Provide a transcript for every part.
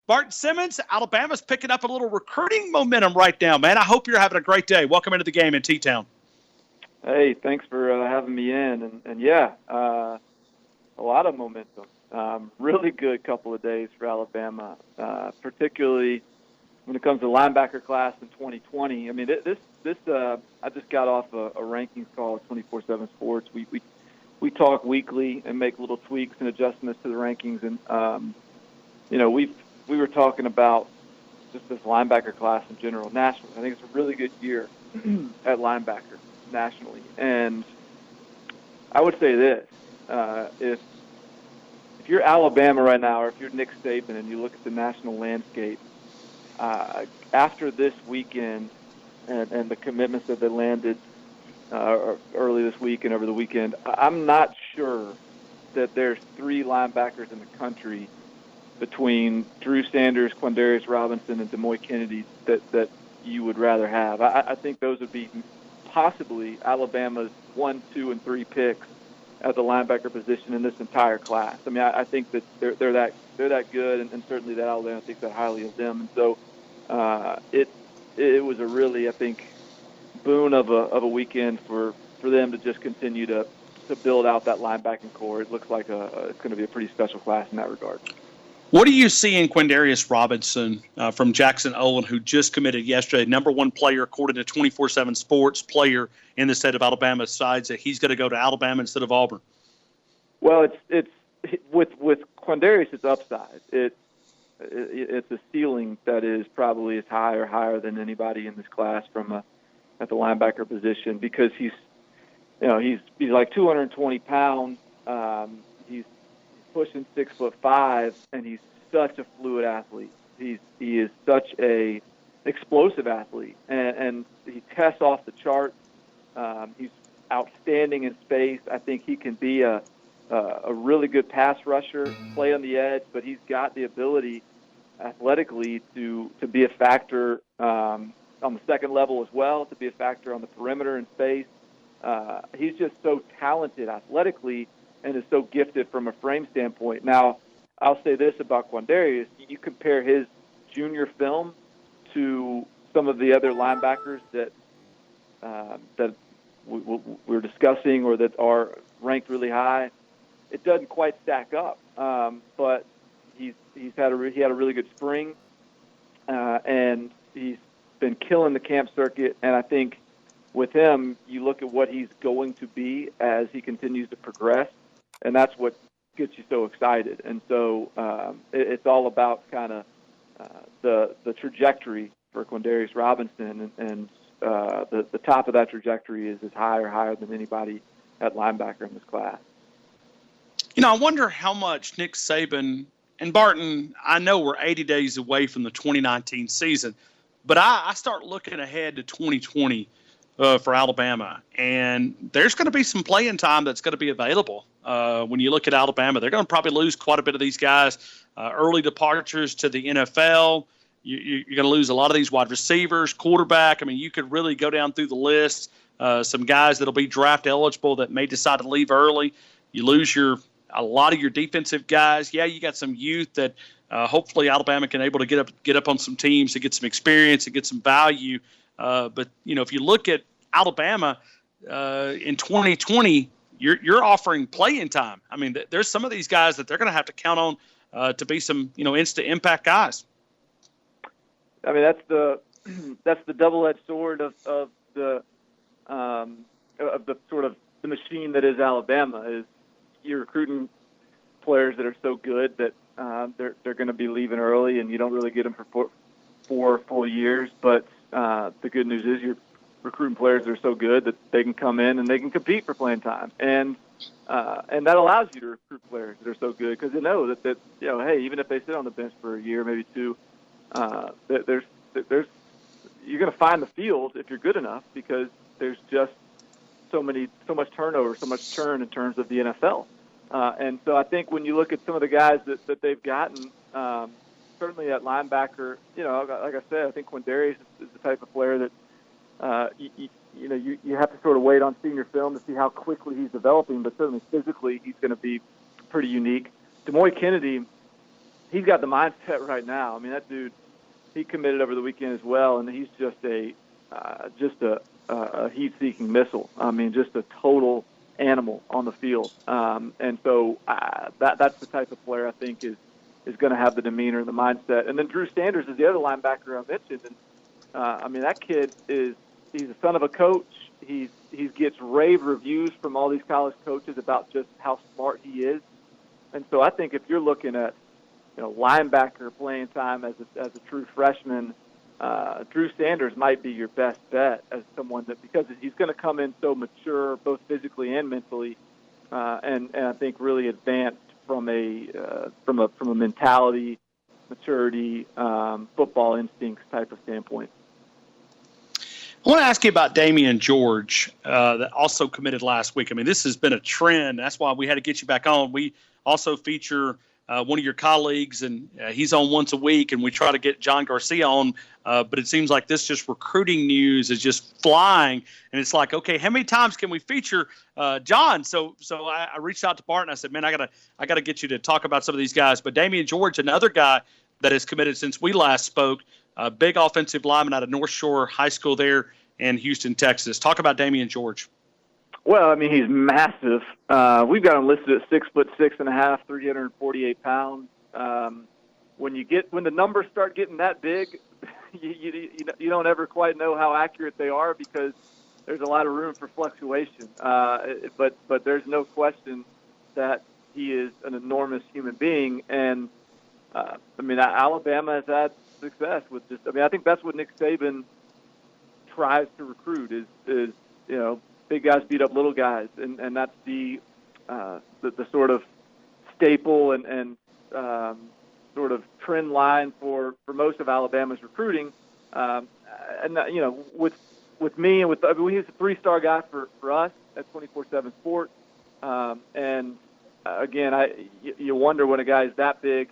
Barton Simmons, Alabama's picking up a little recruiting momentum right now, man. I hope you're having a great day. Welcome into the game in T-Town. Hey, thanks for having me in. And a lot of momentum. Really good couple of days for Alabama, particularly when it comes to linebacker class in 2020. I mean, I just got off a rankings call at 24/7 Sports. We talk weekly and make little tweaks and adjustments to the rankings, and we were talking about just this linebacker class in general, nationally. I think it's a really good year at linebacker nationally. And I would say this, if you're Alabama right now, or if you're Nick Saban and you look at the national landscape, after this weekend and the commitments that they landed early this week and over the weekend, I'm not sure that there's three linebackers in the country between Drew Sanders, Quandarious Robinson, and McKinney that you would rather have. I think those would be possibly Alabama's 1, 2, and 3 picks at the linebacker position in this entire class. I mean, I think that they're that good, and certainly that Alabama thinks that highly of them. And so it was a really, I think, boon of a weekend for them to just continue to build out that linebacking core. It looks like it's going to be a pretty special class in that regard. What do you see in Quandarious Robinson from Jackson Olin, who just committed yesterday, number one player according to 24/7 Sports player in the state of Alabama, decides that he's going to go to Alabama instead of Auburn? Well, it's with Quandarious, it's upside. It's a ceiling that is probably as high or higher than anybody in this class at the linebacker position, because he's like 220 pounds. He's pushing 6'5", and he's such a fluid athlete. He is such a explosive athlete, and he tests off the chart. He's outstanding in space. I think he can be a really good pass rusher, play on the edge, but he's got the ability athletically to be a factor on the second level as well, to be a factor on the perimeter in space. He's just so talented athletically and is so gifted from a frame standpoint. Now, I'll say this about Quandarious. You compare his junior film to some of the other linebackers that we're discussing or that are ranked really high, it doesn't quite stack up. But he had a really good spring, and he's been killing the camp circuit. And I think with him, you look at what he's going to be as he continues to progress, and that's what gets you so excited. And so it's all about kind of the trajectory for Quandarious Robinson, and the top of that trajectory is as higher than anybody at linebacker in this class. I wonder how much Nick Saban and Barton, I know we're 80 days away from the 2019 season, but I start looking ahead to 2020 for Alabama, and there's going to be some playing time that's going to be available. When you look at Alabama, they're going to probably lose quite a bit of these guys, early departures to the NFL. You're going to lose a lot of these wide receivers, quarterback. I mean, you could really go down through the list. Some guys that'll be draft eligible that may decide to leave early. You lose a lot of your defensive guys. Yeah, you got some youth that hopefully Alabama can able to get up on some teams to get some experience and get some value. But if you look at Alabama in 2020, you're offering playing time. I mean, there's some of these guys that they're going to have to count on to be some instant impact guys. I mean, that's the double-edged sword of the sort of the machine that is Alabama. Is you're recruiting players that are so good that they're going to be leaving early, and you don't really get them for 4 full years. But the good news is you're recruiting players that are so good that they can come in and they can compete for playing time, and that allows you to recruit players that are so good because they know that hey, even if they sit on the bench for a year, maybe 2, there's you're going to find the field if you're good enough, because there's just so much turnover, so much churn in terms of the NFL. And so I think when you look at some of the guys that they've gotten, certainly at linebacker, like I said, I think Quandarious is the type of player that you have to sort of wait on senior film to see how quickly he's developing, but certainly physically he's going to be pretty unique. McKinney, he's got the mindset right now. I mean, that dude, he committed over the weekend as well, and he's just a heat-seeking missile. I mean, just a total animal on the field. And so that's the type of player I think is going to have the demeanor and the mindset. And then Drew Sanders is the other linebacker I mentioned. And I mean, that kid he's the son of a coach. He gets rave reviews from all these college coaches about just how smart he is. And so I think if you're looking at linebacker playing time as a true freshman, Drew Sanders might be your best bet as someone that, because he's going to come in so mature, both physically and mentally, and I think really advanced from a mentality, maturity, football instincts type of standpoint. I want to ask you about Damien George, that also committed last week. I mean, this has been a trend. That's why we had to get you back on. We also feature one of your colleagues, and he's on once a week, and we try to get John Garcia on, but it seems like this just recruiting news is just flying, and it's like, okay, how many times can we feature John? So I reached out to Barton. I said, man, I gotta get you to talk about some of these guys. But Damien George, another guy that has committed since we last spoke, big offensive lineman out of North Shore High School there in Houston, Texas. Talk about Damien George. Well, I mean, he's massive. We've got him listed at 6'6.5", 348 pounds. When the numbers start getting that big, you don't ever quite know how accurate they are because there's a lot of room for fluctuation. But there's no question that he is an enormous human being. And I mean, Alabama has had success with this. I mean, I think that's what Nick Saban tries to recruit is big guys beat up little guys, and that's the sort of staple and sort of trend line for most of Alabama's recruiting. With me and he's a 3-star guy for us at 24/7 Sports. And again, you wonder when a guy is that big,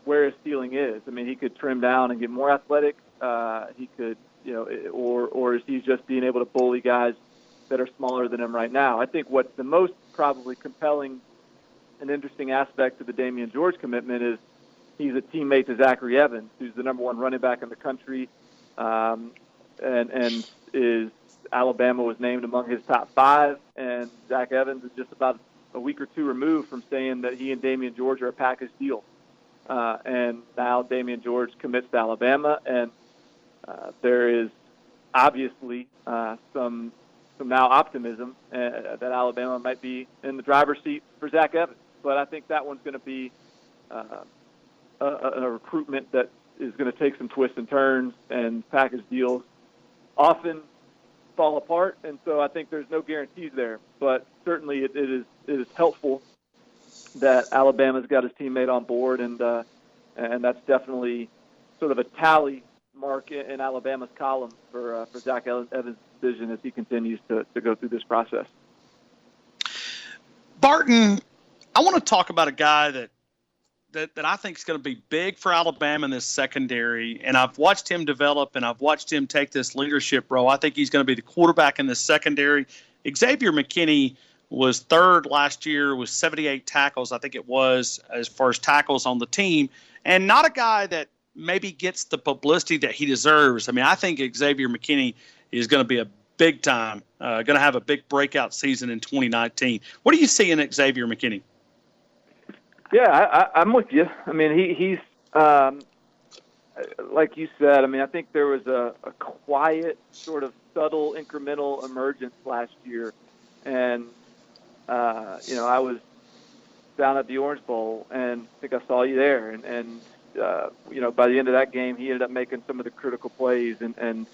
where his ceiling is. I mean, he could trim down and get more athletic. He could, or is he just being able to bully guys that are smaller than him right now? I think what's the most probably compelling and interesting aspect of the Damien George commitment is he's a teammate to Zachary Evans, who's the number 1 running back in the country, and is Alabama was named among his top 5, and Zach Evans is just about a week or 2 removed from saying that he and Damien George are a package deal. And now Damien George commits to Alabama, and there is obviously some now optimism that Alabama might be in the driver's seat for Zach Evans. But I think that one's going to be a recruitment that is going to take some twists and turns, and package deals often fall apart, and so I think there's no guarantees there. But certainly it is helpful that Alabama's got his teammate on board, and that's definitely sort of a tally mark in Alabama's column for Zach Evans' decision as he continues to go through this process. Barton, I want to talk about a guy that I think is going to be big for Alabama in this secondary, and I've watched him develop, and I've watched him take this leadership role. I think he's going to be the quarterback in this secondary. Xavier McKinney was 3rd last year with 78 tackles, I think it was, as far as tackles on the team, and not a guy that maybe gets the publicity that he deserves. I mean, I think Xavier McKinney is going to be a big time, going to have a big breakout season in 2019. What do you see in Xavier McKinney? Yeah, I'm with you. I mean, he's like you said. I mean, I think there was a quiet, sort of subtle, incremental emergence last year, and I was down at the Orange Bowl, and I think I saw you there, and by the end of that game, he ended up making some of the critical plays and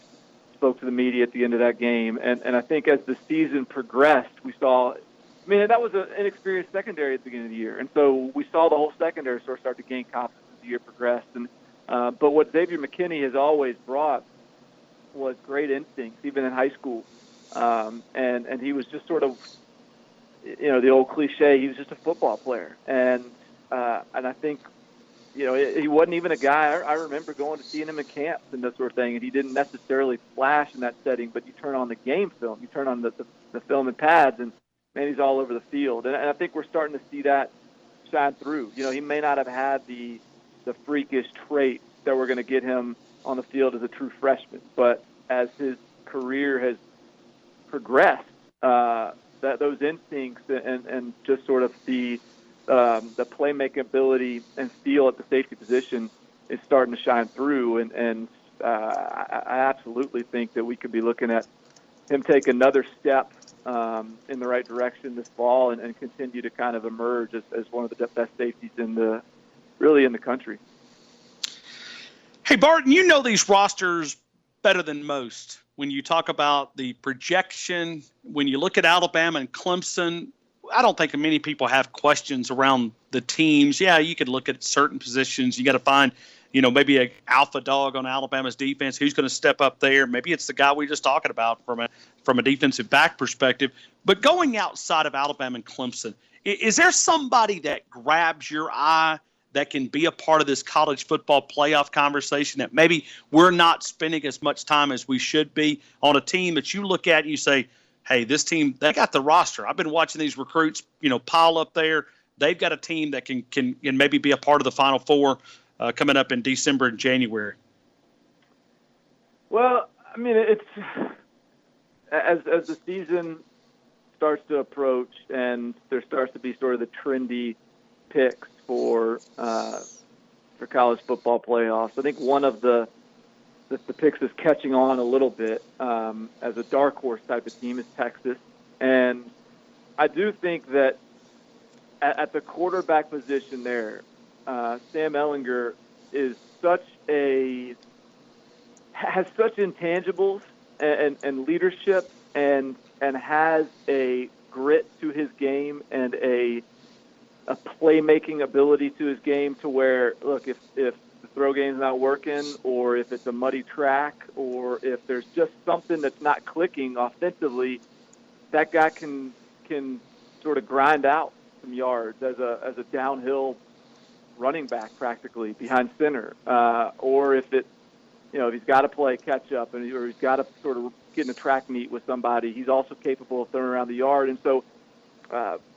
spoke to the media at the end of that game, and I think as the season progressed, we saw. I mean, that was an inexperienced secondary at the beginning of the year, and so we saw the whole secondary sort of start to gain confidence as the year progressed. And but what Xavier McKinney has always brought was great instincts, even in high school, and he was just sort of, the old cliche. He was just a football player, and I think, he wasn't even a guy. I remember going to seeing him in camps and that sort of thing, and he didn't necessarily flash in that setting. But you turn on the game film, you turn on the film and pads, and man, he's all over the field. And I think we're starting to see that shine through. You know, he may not have had the freakish traits that were going to get him on the field as a true freshman, but as his career has progressed, that those instincts and just sort of the playmaking ability and feel at the safety position is starting to shine through, and I absolutely think that we could be looking at him take another step in the right direction this fall and continue to kind of emerge as one of the best safeties in the country. Hey, Barton, you know these rosters better than most. When you talk about the projection, when you look at Alabama and Clemson, I don't think many people have questions around the teams. Yeah, you could look at certain positions. You got to find, maybe an alpha dog on Alabama's defense. Who's going to step up there? Maybe it's the guy we just talking about from a defensive back perspective. But going outside of Alabama and Clemson, is there somebody that grabs your eye that can be a part of this college football playoff conversation that maybe we're not spending as much time as we should be on a team that you look at and you say, hey, this team, they got the roster. I've been watching these recruits, pile up there. They've got a team that can maybe be a part of the Final Four coming up in December and January. Well, I mean, it's as the season starts to approach and there starts to be sort of the trendy picks for college football playoffs. I think one of the picks is catching on a little bit as a dark horse type of team is Texas, and I do think that at the quarterback position there, Sam Ehlinger has such intangibles and leadership and has a grit to his game and a playmaking ability to his game to where, look, if the throw game's not working or if it's a muddy track or if there's just something that's not clicking offensively, that guy can sort of grind out some yards as a downhill running back practically behind center. Or if he's got to play catch up or he's got to sort of get in a track meet with somebody, he's also capable of throwing around the yard. And so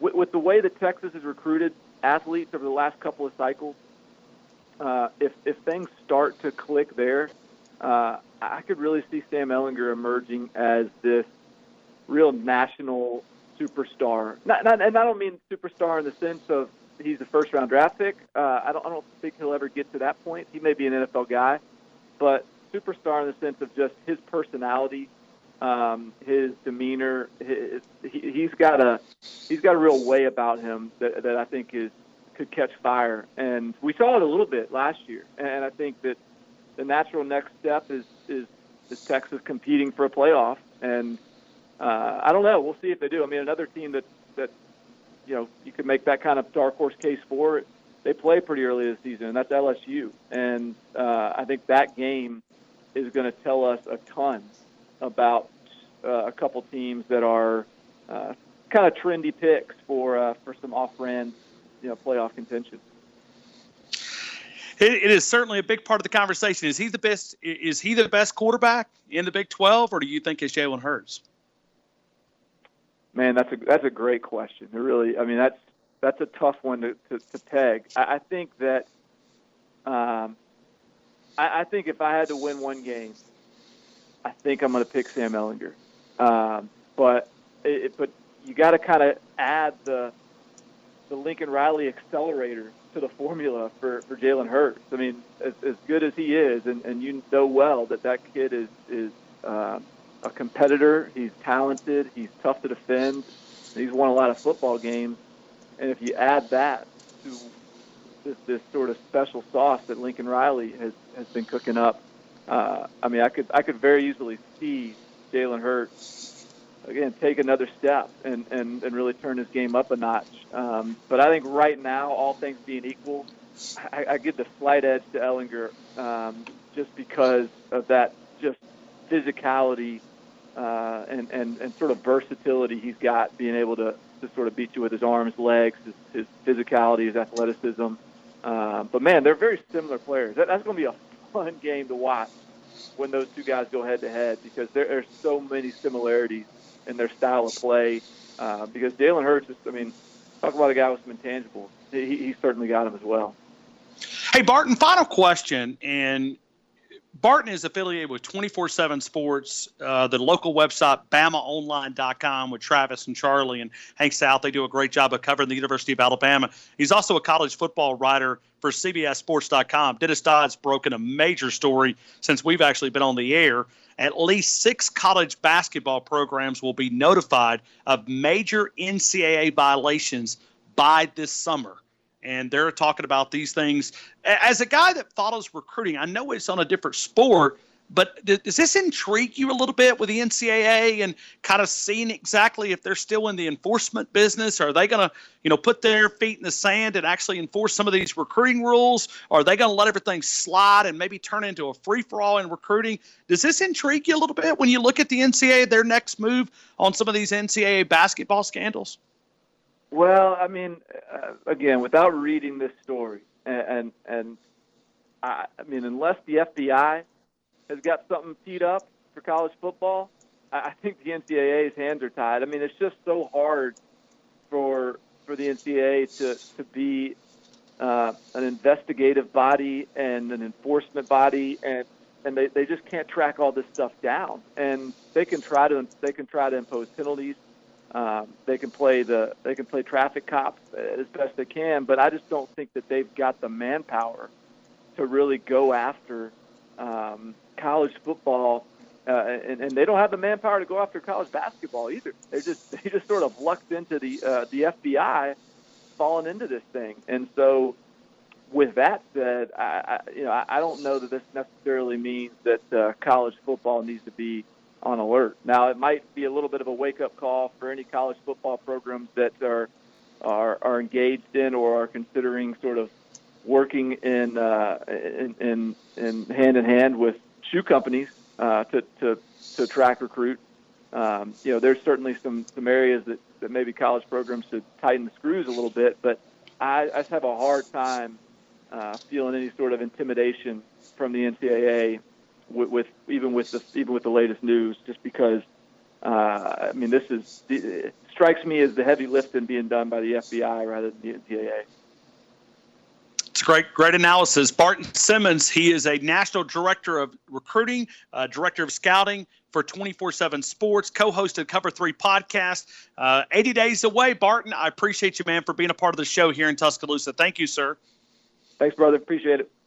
with the way that Texas has recruited athletes over the last couple of cycles, if things start to click there, I could really see Sam Ehlinger emerging as this real national superstar. And I don't mean superstar in the sense of he's a first-round draft pick. I don't think he'll ever get to that point. He may be an NFL guy, but superstar in the sense of just his personality, his demeanor. He's got a real way about him that I think could catch fire, and we saw it a little bit last year. And I think that the natural next step is Texas competing for a playoff, and I don't know. We'll see if they do. I mean, another team that you could make that kind of dark horse case for it. They play pretty early this season, and that's LSU. And I think that game is going to tell us a ton about a couple teams that are kind of trendy picks for some off-brand, playoff contention. It is certainly a big part of the conversation. Is he the best? Is he the best quarterback in the Big 12, or do you think it's Jalen Hurts? Man, that's a great question. It really, I mean, that's a tough one to peg. I think that I think if I had to win one game, I think I'm going to pick Sam Ehlinger. But you got to kind of add the Lincoln Riley accelerator to the formula for Jalen Hurts. I mean, as good as he is, and you know well that kid is a competitor. He's talented. He's tough to defend. He's won a lot of football games. And if you add that to this sort of special sauce that Lincoln Riley has been cooking up, I mean, I could very easily see Jalen Hurts again take another step and really turn his game up a notch. But I think right now, all things being equal, I give the slight edge to Ehlinger just because of that just physicality and sort of versatility he's got, being able to sort of beat you with his arms, legs, his physicality, his athleticism. But, man, they're very similar players. That's going to be a fun game to watch when those two guys go head-to-head, because there are so many similarities in their style of play. Because Jalen Hurts, talk about a guy with some intangibles. he certainly got him as well. Hey, Barton, final question. And Barton is affiliated with 24/7 Sports, the local website, BamaOnline.com, with Travis and Charlie and Hank South. They do a great job of covering the University of Alabama. He's also a college football writer for CBSSports.com. Dennis Dodd's broken a major story since we've actually been on the air. At least 6 college basketball programs will be notified of major NCAA violations by this summer. And they're talking about these things. As a guy that follows recruiting, I know it's on a different sport, but does this intrigue you a little bit with the NCAA and kind of seeing exactly if they're still in the enforcement business? Are they going to, put their feet in the sand and actually enforce some of these recruiting rules? Or are they going to let everything slide and maybe turn into a free-for-all in recruiting? Does this intrigue you a little bit when you look at the NCAA, their next move on some of these NCAA basketball scandals? Well, I mean, again, without reading this story, and I mean, unless the FBI has got something teed up for college football, I think the NCAA's hands are tied. I mean, it's just so hard for the NCAA to be an investigative body and an enforcement body, and they just can't track all this stuff down. And they can try to impose penalties. They can play traffic cops as best they can, but I just don't think that they've got the manpower to really go after college football, and they don't have the manpower to go after college basketball either. They just sort of lucked into the FBI falling into this thing. And so, with that said, I don't know that this necessarily means that college football needs to be on alert. Now, it might be a little bit of a wake-up call for any college football programs that are engaged in or are considering sort of working in hand in hand with shoe companies to track recruits. There's certainly some areas that maybe college programs should tighten the screws a little bit, but I just have a hard time feeling any sort of intimidation from the NCAA with the latest news, just because I mean, it strikes me as the heavy lifting being done by the FBI rather than the NCAA. It's great analysis. Barton Simmons, he is a national director of recruiting, director of scouting for 24/7 Sports, co-hosted Cover 3 podcast. 80 days away, Barton. I appreciate you, man, for being a part of the show here in Tuscaloosa. Thank you, sir. Thanks, brother. Appreciate it.